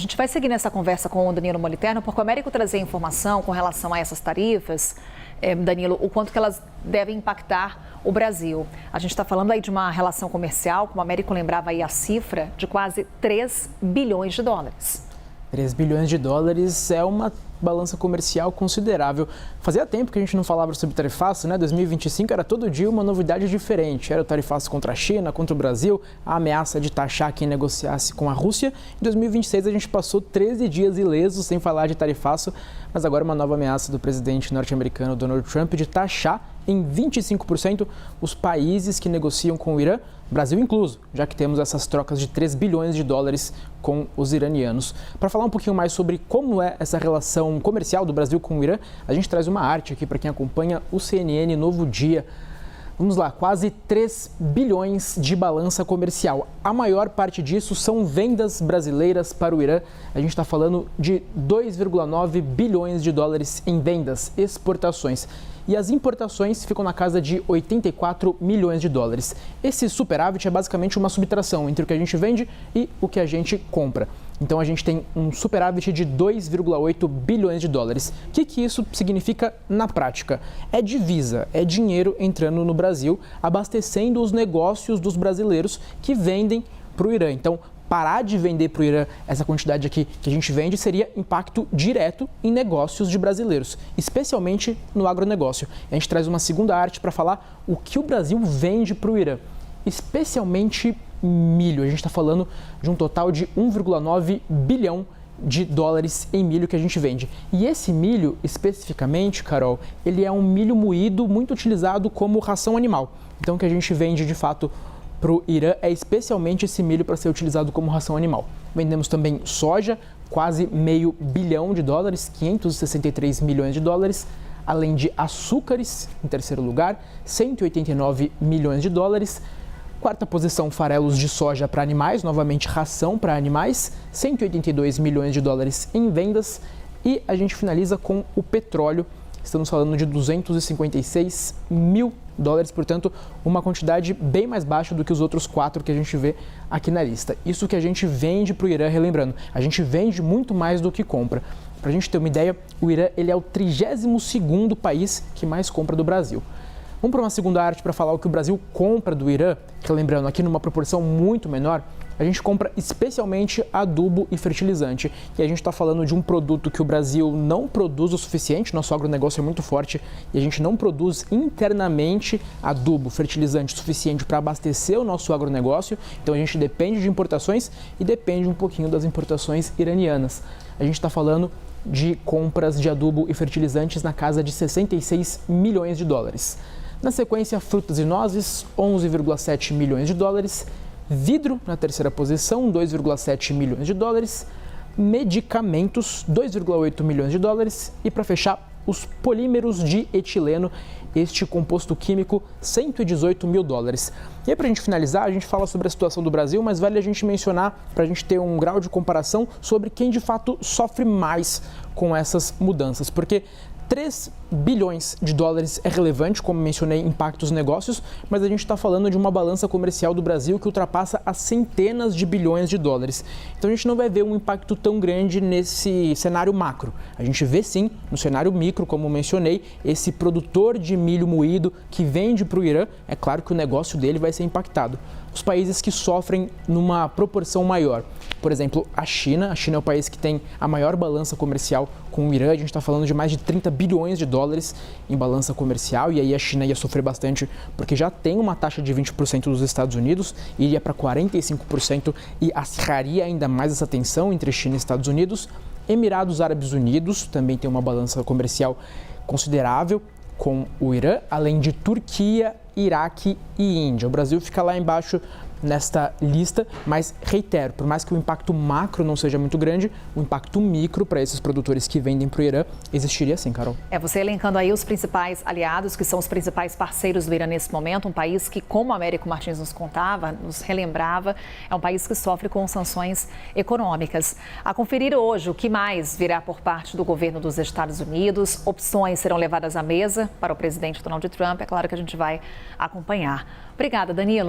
A gente vai seguir nessa conversa com o Danilo Moliterno, porque o Américo trazer informação com relação a essas tarifas, Danilo, o quanto que elas devem impactar o Brasil. A gente está falando aí de uma relação comercial, como o Américo lembrava aí a cifra, de quase 3 bilhões de dólares. 3 bilhões de dólares é uma balança comercial considerável. Fazia tempo que a gente não falava sobre tarifaço, né? 2025 era todo dia uma novidade diferente. Era o tarifaço contra a China, contra o Brasil, a ameaça de taxar quem negociasse com a Rússia. Em 2026 a gente passou 13 dias ilesos sem falar de tarifaço, mas agora uma nova ameaça do presidente norte-americano Donald Trump de taxar em 25% os países que negociam com o Irã, Brasil incluso, já que temos essas trocas de 3 bilhões de dólares com os iranianos. Para falar um pouquinho mais sobre como é essa relação comercial do Brasil com o Irã, a gente traz uma arte aqui para quem acompanha o CNN Novo Dia. Vamos lá, quase 3 bilhões de balança comercial. A maior parte disso são vendas brasileiras para o Irã. A gente está falando de 2,9 bilhões de dólares em vendas, exportações. E as importações ficam na casa de 84 milhões de dólares. Esse superávit é basicamente uma subtração entre o que a gente vende e o que a gente compra. Então a gente tem um superávit de 2,8 bilhões de dólares. O que isso significa na prática? É divisa, é dinheiro entrando no Brasil, abastecendo os negócios dos brasileiros que vendem para o Irã. Então, parar de vender para o Irã essa quantidade aqui que a gente vende seria impacto direto em negócios de brasileiros, especialmente no agronegócio. A gente traz uma segunda arte para falar o que o Brasil vende para o Irã, especialmente milho. A gente está falando de um total de 1,9 bilhão de dólares em milho que a gente vende. E esse milho, especificamente, Carol, ele é um milho moído muito utilizado como ração animal. Então, o que a gente vende, de fato, para o Irã é especialmente esse milho para ser utilizado como ração animal. Vendemos também soja, quase meio bilhão de dólares, 563 milhões de dólares, além de açúcares, em terceiro lugar, 189 milhões de dólares. Quarta posição, farelos de soja para animais, novamente ração para animais, 182 milhões de dólares em vendas. E a gente finaliza com o petróleo, estamos falando de 256 mil dólares, portanto, uma quantidade bem mais baixa do que os outros 4 que a gente vê aqui na lista. Isso que a gente vende para o Irã, relembrando, a gente vende muito mais do que compra. Para a gente ter uma ideia, o Irã ele é o 32º país que mais compra do Brasil. Vamos para uma segunda arte para falar o que o Brasil compra do Irã, que lembrando, aqui numa proporção muito menor, a gente compra especialmente adubo e fertilizante. E a gente está falando de um produto que o Brasil não produz o suficiente, nosso agronegócio é muito forte e a gente não produz internamente adubo, fertilizante suficiente para abastecer o nosso agronegócio. Então a gente depende de importações e depende um pouquinho das importações iranianas. A gente está falando de compras de adubo e fertilizantes na casa de 66 milhões de dólares. Na sequência, frutas e nozes, 11,7 milhões de dólares. Vidro, na terceira posição, 2,7 milhões de dólares. Medicamentos, 2,8 milhões de dólares. E para fechar, os polímeros de etileno, este composto químico, 118 mil dólares. E aí, para a gente finalizar, a gente fala sobre a situação do Brasil, mas vale a gente mencionar, para a gente ter um grau de comparação, sobre quem de fato sofre mais com essas mudanças. Porque 3 bilhões de dólares é relevante, como mencionei, impacta os negócios, mas a gente está falando de uma balança comercial do Brasil que ultrapassa as centenas de bilhões de dólares. Então a gente não vai ver um impacto tão grande nesse cenário macro. A gente vê sim, no cenário micro, como mencionei, esse produtor de milho moído que vende para o Irã, é claro que o negócio dele vai ser impactado. Os países que sofrem numa proporção maior, por exemplo, a China é o país que tem a maior balança comercial com o Irã, a gente está falando de mais de 30 bilhões de dólares em balança comercial, e aí a China ia sofrer bastante porque já tem uma taxa de 20% dos Estados Unidos, iria para 45% e acirraria ainda mais essa tensão entre China e Estados Unidos. Emirados Árabes Unidos também tem uma balança comercial considerável com o Irã, além de Turquia, Iraque e Índia. O Brasil fica lá embaixo nesta lista, mas reitero, por mais que o impacto macro não seja muito grande, o impacto micro para esses produtores que vendem para o Irã existiria sim, Carol. Você elencando aí os principais aliados, que são os principais parceiros do Irã nesse momento, um país que, como o Américo Martins nos contava, nos relembrava, é um país que sofre com sanções econômicas. A conferir hoje o que mais virá por parte do governo dos Estados Unidos, opções serão levadas à mesa para o presidente Donald Trump, é claro que a gente vai acompanhar. Obrigada, Danilo.